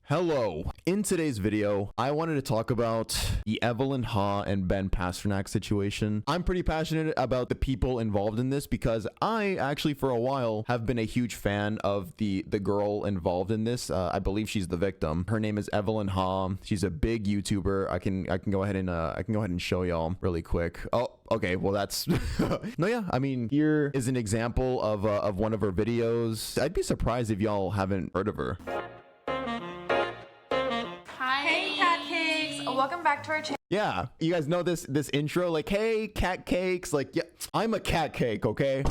Hello. In today's video, I wanted to talk about the Evelyn Ha and Ben Pasternak situation. I'm pretty passionate about the people involved in this because I actually for a while have been a huge fan of the girl involved in this. I believe she's the victim. Her name is Evelyn Ha. She's a big YouTuber. I can go ahead and show y'all really quick. Oh, okay. Well, that's no, yeah. I mean, here is an example of one of her videos. I'd be surprised if y'all haven't heard of her. Hey cat cakes, welcome back to our channel. Yeah, you guys know this intro, like, hey, cat cakes, like, yeah, I'm a cat cake, okay?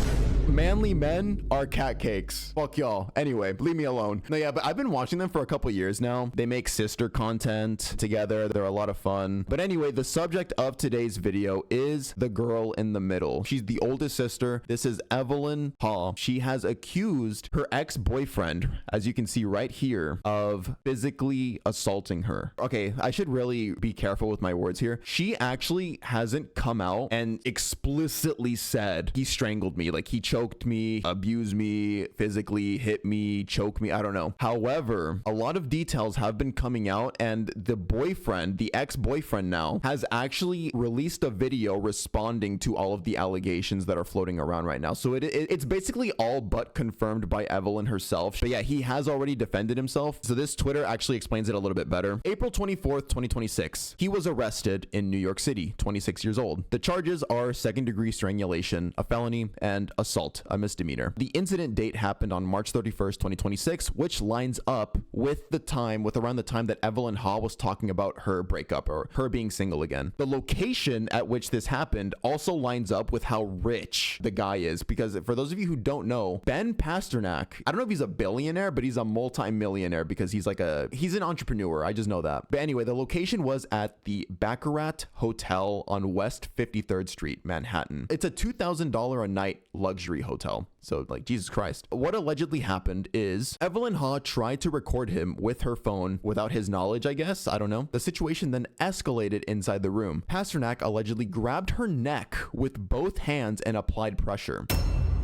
Manly men are cat cakes. Fuck y'all. Anyway, leave me alone. No, yeah, but I've been watching them for a couple years now. They make sister content together. They're a lot of fun. But anyway, the subject of today's video is the girl in the middle. She's the oldest sister. This is Evelyn Ha. She has accused her ex-boyfriend, as you can see right here, of physically assaulting her. Okay, I should really be careful with my words here. She actually hasn't come out and explicitly said he strangled me, like he choked me, abused me, physically hit me, choked me, I don't know. However, a lot of details have been coming out, and the boyfriend, the ex-boyfriend now, has actually released a video responding to all of the allegations that are floating around right now. So it's basically all but confirmed by Evelyn herself. But yeah, he has already defended himself. So this Twitter actually explains it a little bit better. April 24th, 2026. He was arrested in New York City, 26 years old. The charges are second-degree strangulation, a felony, and assault, a misdemeanor. The incident date happened on March 31st, 2026, which lines up with around the time that Evelyn Ha was talking about her breakup or her being single again. The location at which this happened also lines up with how rich the guy is, because for those of you who don't know, Ben Pasternak, I don't know if he's a billionaire, but he's a multi-millionaire because he's an entrepreneur. I just know that. But anyway, the location was at the Baccarat Hotel on West 53rd Street, Manhattan. It's a $2,000 a night luxury hotel. So, like, Jesus Christ. What allegedly happened is Evelyn Ha tried to record him with her phone without his knowledge, I guess. I don't know. The situation then escalated inside the room. Pasternak allegedly grabbed her neck with both hands and applied pressure.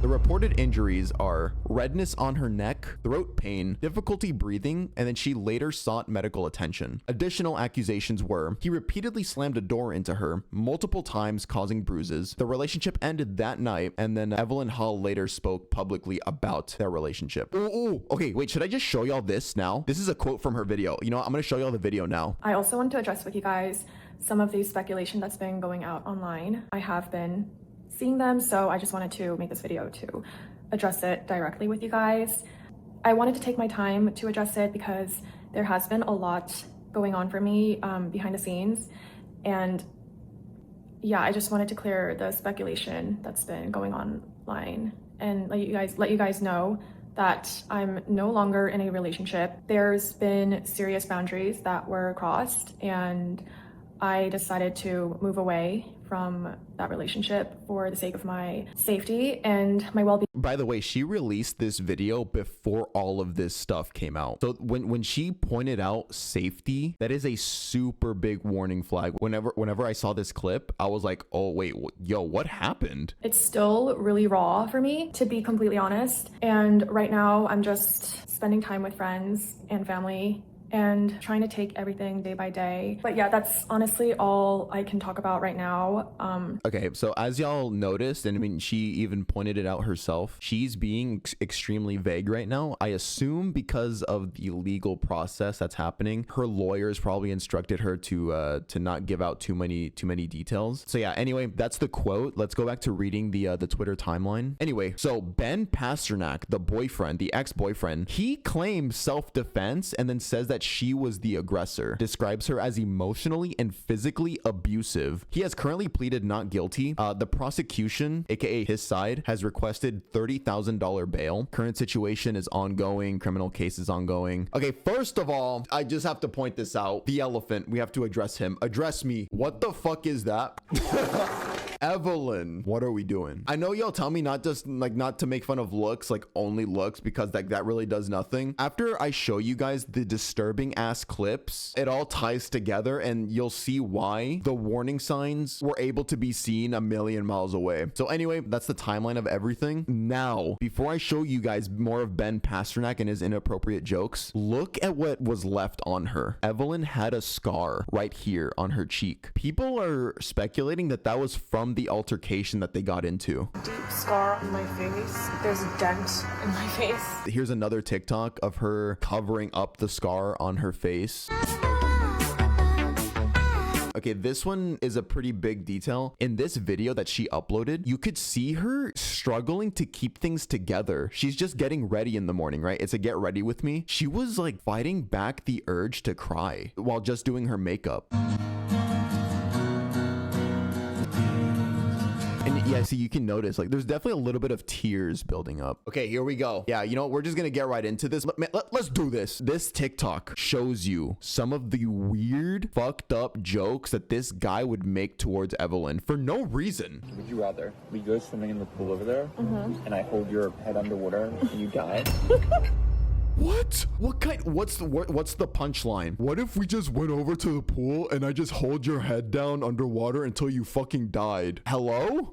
The reported injuries are redness on her neck, throat pain, difficulty breathing, and then she later sought medical attention. Additional accusations were he repeatedly slammed a door into her multiple times, causing bruises. The relationship ended that night, and then Evelyn Ha later spoke publicly about their relationship. Ooh, okay, wait, should I just show y'all this now? This is a quote from her video. You know what? I'm gonna show y'all the video now. I also want to address with you guys some of the speculation that's been going out online. I have been seeing them, so I just wanted to make this video to address it directly with you guys. I wanted to take my time to address it because there has been a lot going on for me behind the scenes, and yeah, I just wanted to clear the speculation that's been going on online and let you guys know that I'm no longer in a relationship. There's been serious boundaries that were crossed, and I decided to move away from that relationship for the sake of my safety and my well-being. By the way, she released this video before all of this stuff came out. So when she pointed out safety, that is a super big warning flag. Whenever I saw this clip, I was like, oh wait, yo, what happened? It's still really raw for me, to be completely honest. And right now I'm just spending time with friends and family and trying to take everything day by day. But yeah, that's honestly all I can talk about right now. Okay, so as y'all noticed, and I mean, she even pointed it out herself, she's being extremely vague right now. I assume because of the legal process that's happening, her lawyers probably instructed her to not give out too many details. So yeah, anyway, that's the quote. Let's go back to reading the Twitter timeline. Anyway, so Ben Pasternak, the boyfriend, the ex-boyfriend, he claims self-defense and then says that she was the aggressor, describes her as emotionally and physically abusive. He has currently pleaded not guilty. The prosecution, aka his side, has requested $30,000 bail. Current situation is ongoing. Criminal case is ongoing. Okay, first of all, I just have to point this out. The elephant, we have to address him. Address me. What the fuck is that? Evelyn, what are we doing? I know y'all tell me not to make fun of looks, like only looks, because that really does nothing. After I show you guys the disturbing ass clips, it all ties together and you'll see why the warning signs were able to be seen a million miles away. So anyway, that's the timeline of everything. Now, before I show you guys more of Ben Pasternak and his inappropriate jokes, look at what was left on her. Evelyn had a scar right here on her cheek. People are speculating that was from the altercation that they got into. Deep scar on my face. There's a dent in my face. Here's another TikTok of her covering up the scar on her face. Okay, this one is a pretty big detail. In this video that she uploaded, you could see her struggling to keep things together. She's just getting ready in the morning, right? It's a get ready with me. She was like fighting back the urge to cry while just doing her makeup. And yeah, see, you can notice like there's definitely a little bit of tears building up. Okay, here we go. Yeah, you know what? We're just gonna get right into this. Let's do this. This TikTok shows you some of the weird, fucked up jokes that this guy would make towards Evelyn for no reason. Would you rather we go swimming in the pool over there and I hold your head underwater and you die? What? What's the punchline? What if we just went over to the pool and I just hold your head down underwater until you fucking died? Hello?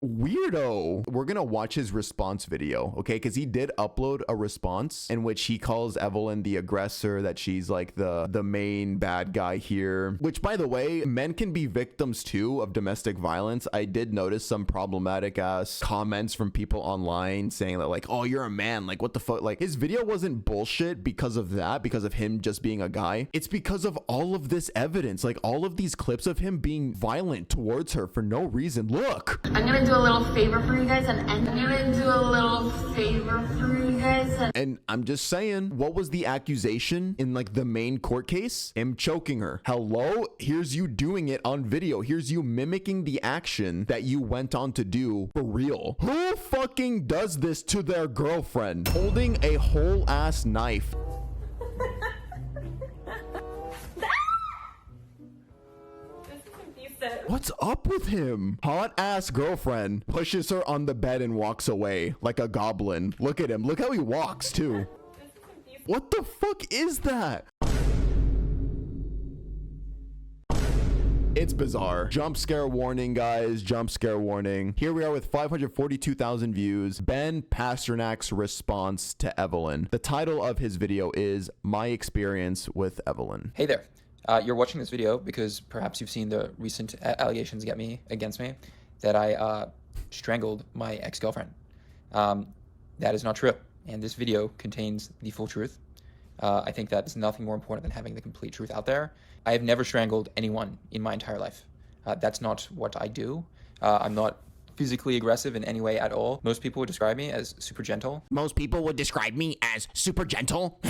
Weirdo. We're gonna watch his response video, okay? Because he did upload a response in which he calls Evelyn the aggressor, that she's like the main bad guy here. Which, by the way, men can be victims too of domestic violence. I did notice some problematic ass comments from people online saying that like, oh, you're a man, like what the fuck? Like his video wasn't bullshit because of that, because of him just being a guy. It's because of all of this evidence, like all of these clips of him being violent towards her for no reason. Look. I'm gonna do a little favor for you guys, and I'm gonna do a little favor for you guys. And I'm just saying, what was the accusation in like the main court case? Him choking her. Hello? Here's you doing it on video. Here's you mimicking the action that you went on to do for real. Who fucking does this to their girlfriend? Holding a whole ass knife. What's up with him? Hot ass girlfriend pushes her on the bed and walks away like a goblin. Look at him. Look how he walks too. What the fuck is that? It's bizarre. Jump scare warning, guys. Jump scare warning. Here we are with 542,000 views. Ben Pasternak's response to Evelyn. The title of his video is My Experience with Evelyn. Hey there. You're watching this video because perhaps you've seen the recent allegations against me that I strangled my ex-girlfriend. That is not true, and this video contains the full truth. I think that is nothing more important than having the complete truth out there. I have never strangled anyone in my entire life. That's not what I do. I'm not physically aggressive in any way at all. Most people would describe me as super gentle. Most people would describe me as super gentle.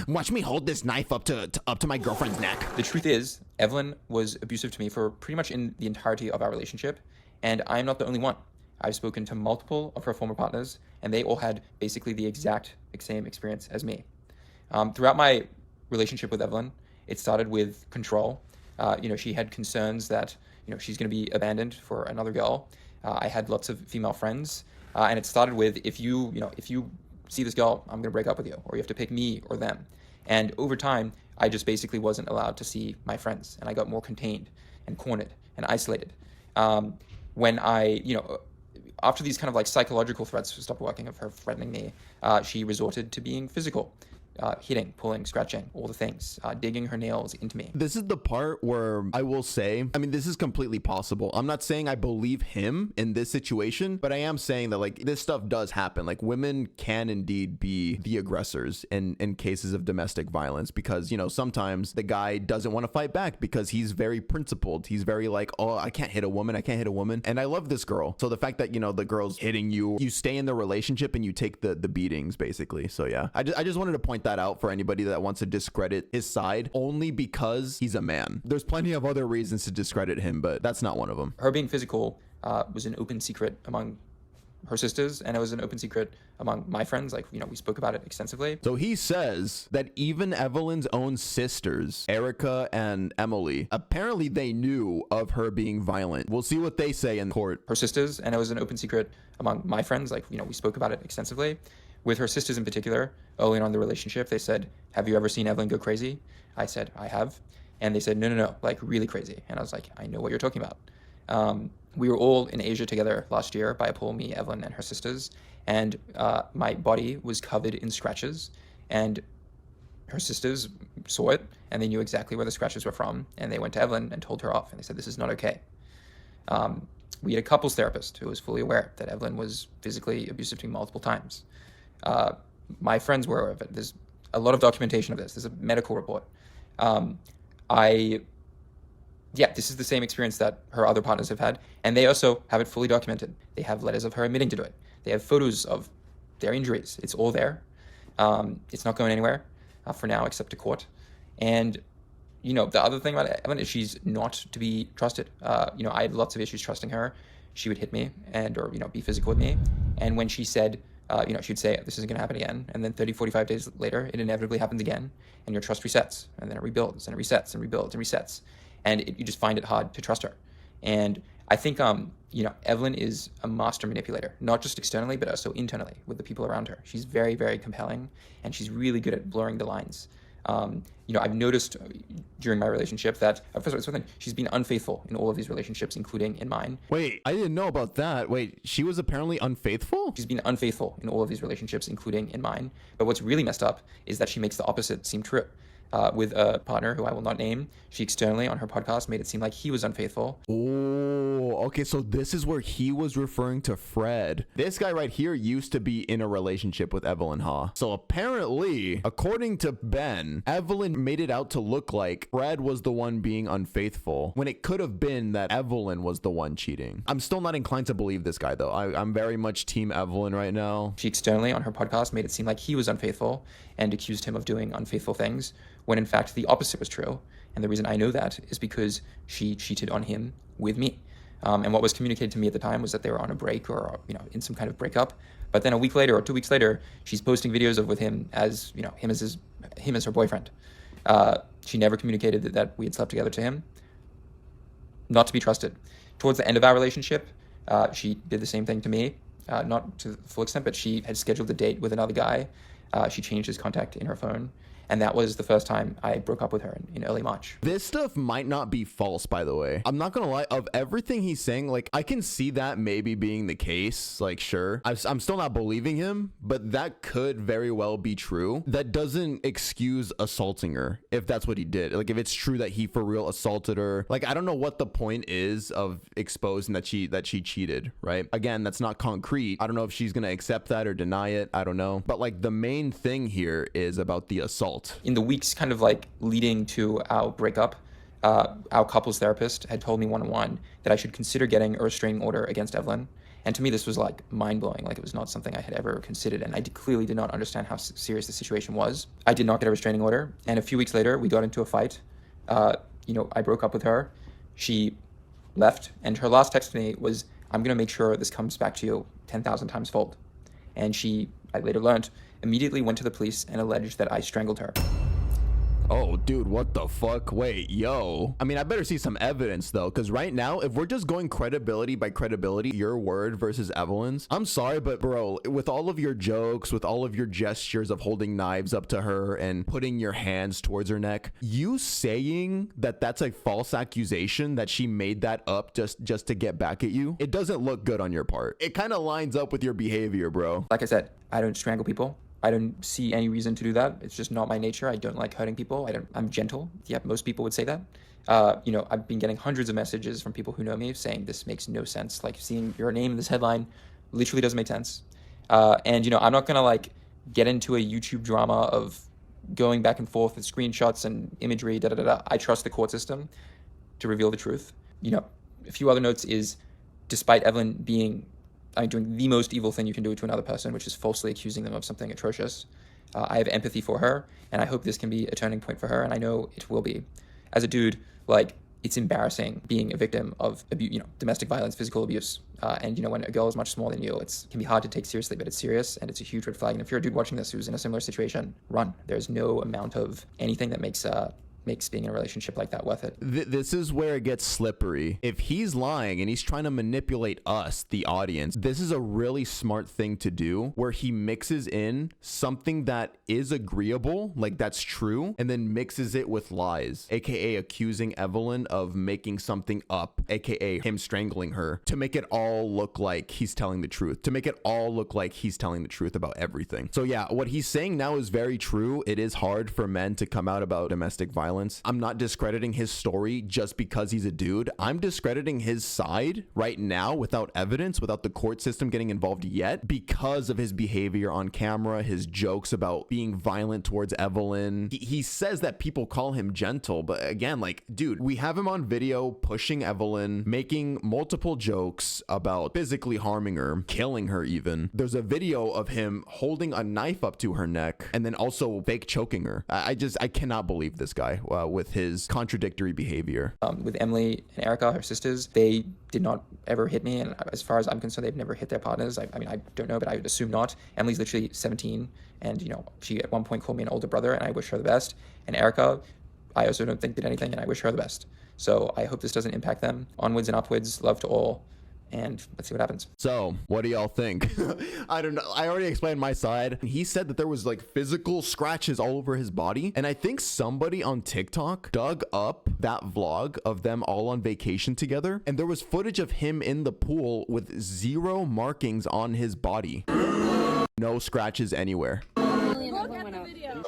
Watch me hold this knife up to my girlfriend's neck. The truth is, Evelyn was abusive to me for pretty much in the entirety of our relationship, and I am not the only one. I've spoken to multiple of her former partners, and they all had basically the exact same experience as me. Throughout my relationship with Evelyn, it started with control. She had concerns that she's going to be abandoned for another girl. I had lots of female friends, and it started with, if you see this girl, I'm gonna break up with you, or you have to pick me or them. And over time, I just basically wasn't allowed to see my friends, and I got more contained and cornered and isolated. When after these kind of like psychological threats stopped working of her threatening me, she resorted to being physical. Hitting, pulling, scratching, all the things, digging her nails into me. This is the part where I will say, I mean, this is completely possible. I'm not saying I believe him in this situation, but I am saying that like this stuff does happen. Like women can indeed be the aggressors in cases of domestic violence, because, sometimes the guy doesn't want to fight back because he's very principled. He's very like, oh, I can't hit a woman. I can't hit a woman. And I love this girl. So the fact that, the girl's hitting you, you stay in the relationship and you take the beatings basically. So yeah, I just wanted to point that out for anybody that wants to discredit his side only because he's a man. There's plenty of other reasons to discredit him, but that's not one of them. Her being physical was an open secret among her sisters, and it was an open secret among my friends. Like, we spoke about it extensively. So he says that even Evelyn's own sisters, Erica and Emily, apparently they knew of her being violent. We'll see what they say in court. Her sisters, and it was an open secret among my friends. Like, we spoke about it extensively. With her sisters in particular, early on in the relationship, they said, "Have you ever seen Evelyn go crazy?" I said, "I have." And they said, no, like really crazy. And I was like, I know what you're talking about. We were all in Asia together last year, Biopole, me, Evelyn, and her sisters. And my body was covered in scratches. And her sisters saw it, and they knew exactly where the scratches were from. And they went to Evelyn and told her off. And they said, this is not okay. We had a couples therapist who was fully aware that Evelyn was physically abusive to me multiple times. My friends were aware of it. There's a lot of documentation of this. There's a medical report. This is the same experience that her other partners have had, and they also have it fully documented. They have letters of her admitting to do it. They have photos of their injuries. It's all there. It's not going anywhere for now, except to court. And, the other thing about Evelyn is she's not to be trusted. I had lots of issues trusting her. She would hit me or be physical with me. And when she said, she'd say, this isn't going to happen again. And then 30, 45 days later, it inevitably happens again. And your trust resets. And then it rebuilds and it resets and rebuilds and resets. And you just find it hard to trust her. And I think, Evelyn is a master manipulator, not just externally, but also internally with the people around her. She's very, very compelling, and she's really good at blurring the lines. I've noticed during my relationship that, first of all, she's been unfaithful in all of these relationships, including in mine. Wait, I didn't know about that. Wait, she was apparently unfaithful? She's been unfaithful in all of these relationships, including in mine. But what's really messed up is that she makes the opposite seem true. With a partner who I will not name, she externally on her podcast made it seem like he was unfaithful. Oh, okay, so this is where he was referring to Fred. This guy right here used to be in a relationship with Evelyn, huh? So apparently, according to Ben, Evelyn made it out to look like Fred was the one being unfaithful, when it could have been that Evelyn was the one cheating. I'm still not inclined to believe this guy, though. I'm very much team Evelyn right now. She externally on her podcast made it seem like he was unfaithful and accused him of doing unfaithful things, when in fact the opposite was true. And the reason I know that is because she cheated on him with me. And what was communicated to me at the time was that they were on a break or, in some kind of breakup. But then a week later or 2 weeks later, she's posting videos of with him as, him as her boyfriend. She never communicated that we had slept together to him. Not to be trusted. Towards the end of our relationship, she did the same thing to me. Not to the full extent, but she had scheduled a date with another guy. She changed his contact in her phone. And that was the first time I broke up with her in early March. This stuff might not be false, by the way. I'm not gonna lie, of everything he's saying, like, I can see that maybe being the case, like, sure. I'm still not believing him, but that could very well be true. That doesn't excuse assaulting her, if that's what he did. Like, if it's true that he for real assaulted her. Like, I don't know what the point is of exposing that she cheated, right? Again, that's not concrete. I don't know if she's gonna accept that or deny it. I don't know. But, like, the main thing here is about the assault. In the weeks kind of like leading to our breakup, our couples therapist had told me one-on-one that I should consider getting a restraining order against Evelyn. And to me, this was like mind-blowing. Like, it was not something I had ever considered. And I clearly did not understand how serious the situation was. I did not get a restraining order. And a few weeks later, we got into a fight. I broke up with her. She left. And her last text to me was, I'm going to make sure this comes back to you 10,000 times fold. And she, I later learned, immediately went to the police and alleged that I strangled her. Oh, dude, what the fuck? Wait, yo. I mean, I better see some evidence, though, because right now, if we're just going credibility by credibility, your word versus Evelyn's, I'm sorry, but bro, with all of your jokes, with all of your gestures of holding knives up to her and putting your hands towards her neck, you saying that that's a false accusation, that she made that up just to get back at you, it doesn't look good on your part. It kind of lines up with your behavior, bro. Like I said, I don't strangle people. I don't see any reason to do that. It's just not my nature. I don't like hurting people. I'm gentle. Yeah, most people would say that. I've been getting hundreds of messages from people who know me saying this makes no sense. Like, seeing your name in this headline literally doesn't make sense. I'm not gonna like get into a YouTube drama of going back and forth with screenshots and imagery, I trust the court system to reveal the truth. A few other notes is, despite Evelyn doing the most evil thing you can do to another person, which is falsely accusing them of something atrocious, I have empathy for her, and I hope this can be a turning point for her, and I know it will be. As a dude, like, it's embarrassing being a victim of domestic violence, physical abuse. And when a girl is much smaller than you, it can be hard to take seriously, but it's serious and it's a huge red flag. And if you're a dude watching this who's in a similar situation, run. There's no amount of anything that makes being in a relationship like that worth it. This is where it gets slippery. If he's lying and he's trying to manipulate us, the audience, this is a really smart thing to do, where he mixes in something that is agreeable, like that's true, and then mixes it with lies, aka accusing Evelyn of making something up, aka him strangling her, to make it all look like he's telling the truth, to make it all look like he's telling the truth about everything. So yeah, what he's saying now is very true. It is hard for men to come out about domestic violence. I'm not discrediting his story just because he's a dude. I'm discrediting his side right now without evidence, without the court system getting involved yet, because of his behavior on camera, his jokes about being violent towards Evelyn. He says that people call him gentle, but again, like, dude, we have him on video pushing Evelyn, making multiple jokes about physically harming her, killing her even. There's a video of him holding a knife up to her neck and then also fake choking her. I cannot believe this guy. With his contradictory behavior. With Emily and Erica, her sisters, they did not ever hit me, and as far as I'm concerned, they've never hit their partners. I mean, I don't know, but I would assume not. Emily's literally 17, and she at one point called me an older brother, and I wish her the best. And Erica, I also don't think did anything, and I wish her the best. So I hope this doesn't impact them. Onwards and upwards, love to all. And let's see what happens. So what do y'all think? I don't know. I already explained my side. He said that there was like physical scratches all over his body. And I think somebody on TikTok dug up that vlog of them all on vacation together. And there was footage of him in the pool with 0 markings on his body. No scratches anywhere. Look at the video.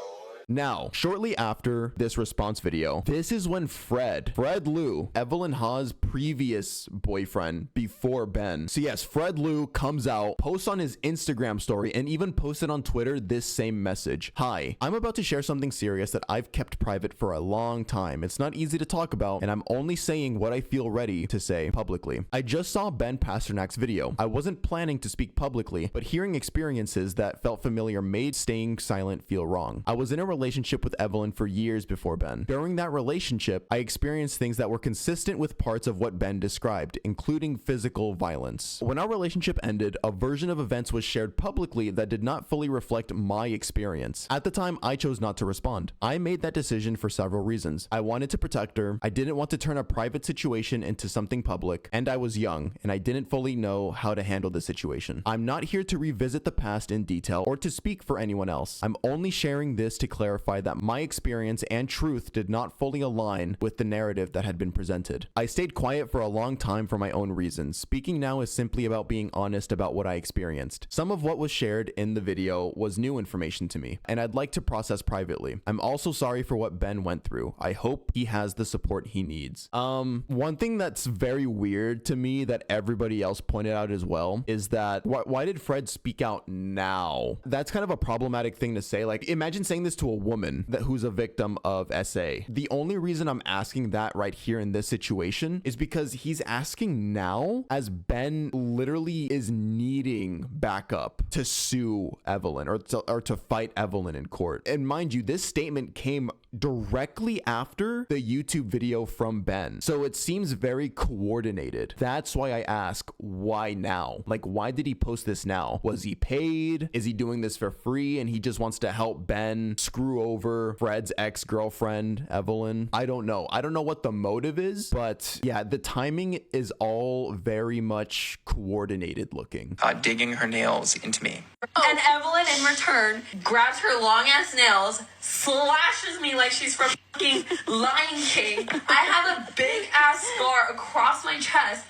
Now, shortly after this response video, this is when Fred Lou, Evelyn Ha's previous boyfriend before Ben. So yes, Fred Lou comes out, posts on his Instagram story, and even posted on Twitter this same message. Hi, I'm about to share something serious that I've kept private for a long time. It's not easy to talk about, and I'm only saying what I feel ready to say publicly. I just saw Ben Pasternak's video. I wasn't planning to speak publicly, but hearing experiences that felt familiar made staying silent feel wrong. I was in a relationship with Evelyn for years before Ben. During that relationship, I experienced things that were consistent with parts of what Ben described, including physical violence. When our relationship ended, a version of events was shared publicly that did not fully reflect my experience. At the time, I chose not to respond. I made that decision for several reasons. I wanted to protect her, I didn't want to turn a private situation into something public, and I was young, and I didn't fully know how to handle the situation. I'm not here to revisit the past in detail or to speak for anyone else. I'm only sharing this to clarify that my experience and truth did not fully align with the narrative that had been presented. I stayed quiet for a long time for my own reasons. Speaking now is simply about being honest about what I experienced. Some of what was shared in the video was new information to me, and I'd like to process privately. I'm also sorry for what Ben went through. I hope he has the support he needs. One thing that's very weird to me that everybody else pointed out as well is that why did Fred speak out now? That's kind of a problematic thing to say. Like, imagine saying this to a woman who's a victim of SA. The only reason I'm asking that right here in this situation is because he's asking now as Ben literally is needing backup to sue Evelyn or to fight Evelyn in court. And mind you, this statement came directly after the YouTube video from Ben. So it seems very coordinated. That's why I ask, why now? Like, why did he post this now? Was he paid? Is he doing this for free and he just wants to help Ben screw over Fred's ex-girlfriend, Evelyn? I don't know. I don't know what the motive is, but yeah, the timing is all very much coordinated looking. Digging her nails into me. And Evelyn, in return, grabs her long ass nails, slashes me like she's from fucking Lion King. I have a big ass scar across my chest.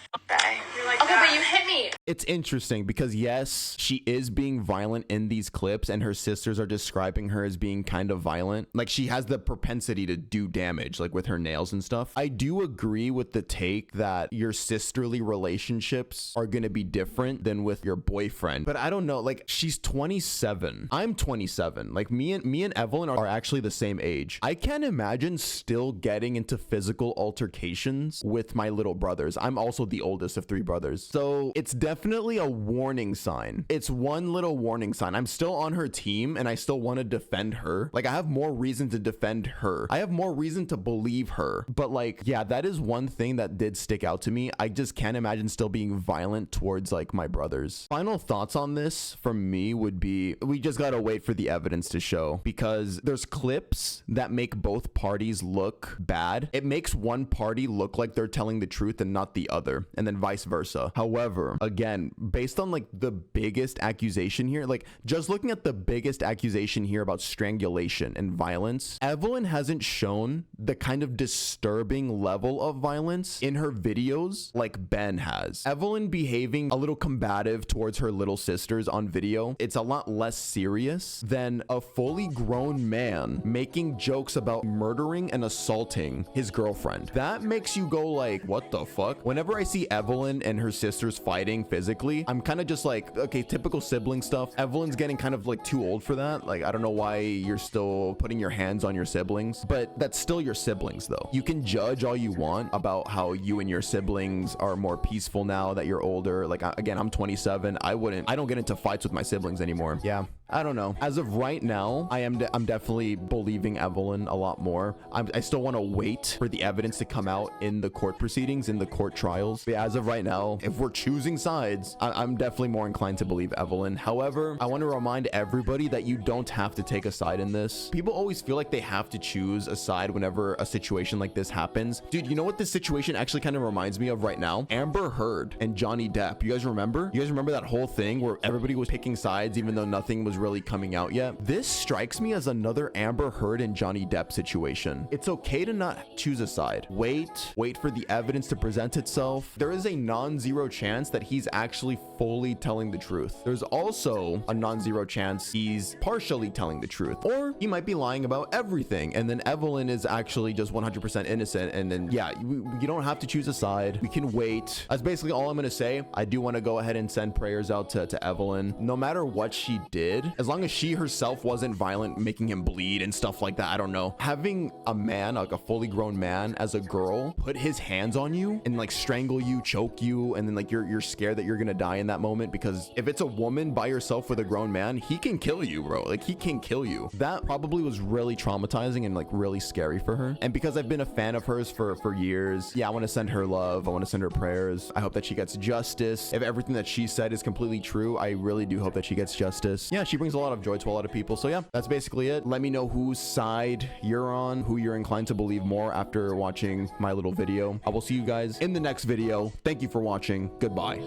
You're like, okay, but you hit me. It's interesting because yes, she is being violent in these clips and her sisters are describing her as being kind of violent. Like, she has the propensity to do damage, like with her nails and stuff. I do agree with the take that your sisterly relationships are going to be different than with your boyfriend. But I don't know, like, she's 27. I'm 27. Like, me and Evelyn are actually the same age. I can't imagine still getting into physical altercations with my little brothers. I'm also the oldest of 3 brothers. So it's definitely a warning sign. It's one little warning sign. I'm still on her team and I still want to defend her. Like, I have more reason to defend her. I have more reason to believe her. But like, yeah, that is one thing that did stick out to me. I just can't imagine still being violent towards like my brothers. Final thoughts on this from me would be, we just gotta wait for the evidence to show, because there's clips that make both parties look bad. It makes one party look like they're telling the truth and not the other, and then vice versa. However, again, based on like the biggest accusation here, like just looking at the biggest accusation here about strangulation and violence, Evelyn hasn't shown the kind of disturbing level of violence in her videos like Ben has. Evelyn behaving a little combative towards her little sisters on video, it's a lot less serious than a fully grown man making jokes about murdering and assaulting his girlfriend. That makes you go like, what the fuck? Whenever I see Evelyn and her sisters fighting physically, I'm kind of just like, okay, typical sibling stuff. Evelyn's getting kind of like too old for that. Like, I don't know why you're still putting your hands on your siblings, but that's still your siblings though. You can judge all you want about how you and your siblings are more peaceful now that you're older. Like, again, I'm 27. I don't get into fights with my siblings anymore. Yeah, I don't know. As of right now, I'm definitely believing Evelyn a lot more. I still want to wait for the evidence to come out in the court proceedings, in the court trials. But yeah, as of right now, if we're choosing sides, I'm definitely more inclined to believe Evelyn. However, I want to remind everybody that you don't have to take a side in this. People always feel like they have to choose a side whenever a situation like this happens. Dude, you know what this situation actually kind of reminds me of right now? Amber Heard and Johnny Depp. You guys remember? You guys remember that whole thing where everybody was picking sides even though nothing was really coming out yet? This strikes me as another Amber Heard and Johnny Depp situation. It's okay to not choose a side. Wait for the evidence to present itself. There is a non-zero chance that he's actually fully telling the truth. There's also a non-zero chance he's partially telling the truth, or he might be lying about everything, and then Evelyn is actually just 100% innocent. And then yeah, you don't have to choose a side. We can wait. That's basically all I'm gonna say. I do want to go ahead and send prayers out to Evelyn. No matter what she did, as long as she herself wasn't violent, making him bleed and stuff like that, I don't know. Having a man, like a fully grown man, as a girl, put his hands on you and like strangle you, choke you, and then like you're scared that you're gonna die in that moment, because if it's a woman by herself with a grown man, he can kill you, bro. Like, he can kill you. That probably was really traumatizing and like really scary for her. And because I've been a fan of hers for years, yeah, I want to send her love. I want to send her prayers. I hope that she gets justice. If everything that she said is completely true, I really do hope that she gets justice. Yeah, she brings a lot of joy to a lot of people. So yeah, that's basically it. Let me know whose side you're on, who you're inclined to believe more after watching my little video. I will see you guys in the next video. Thank you for watching. Goodbye.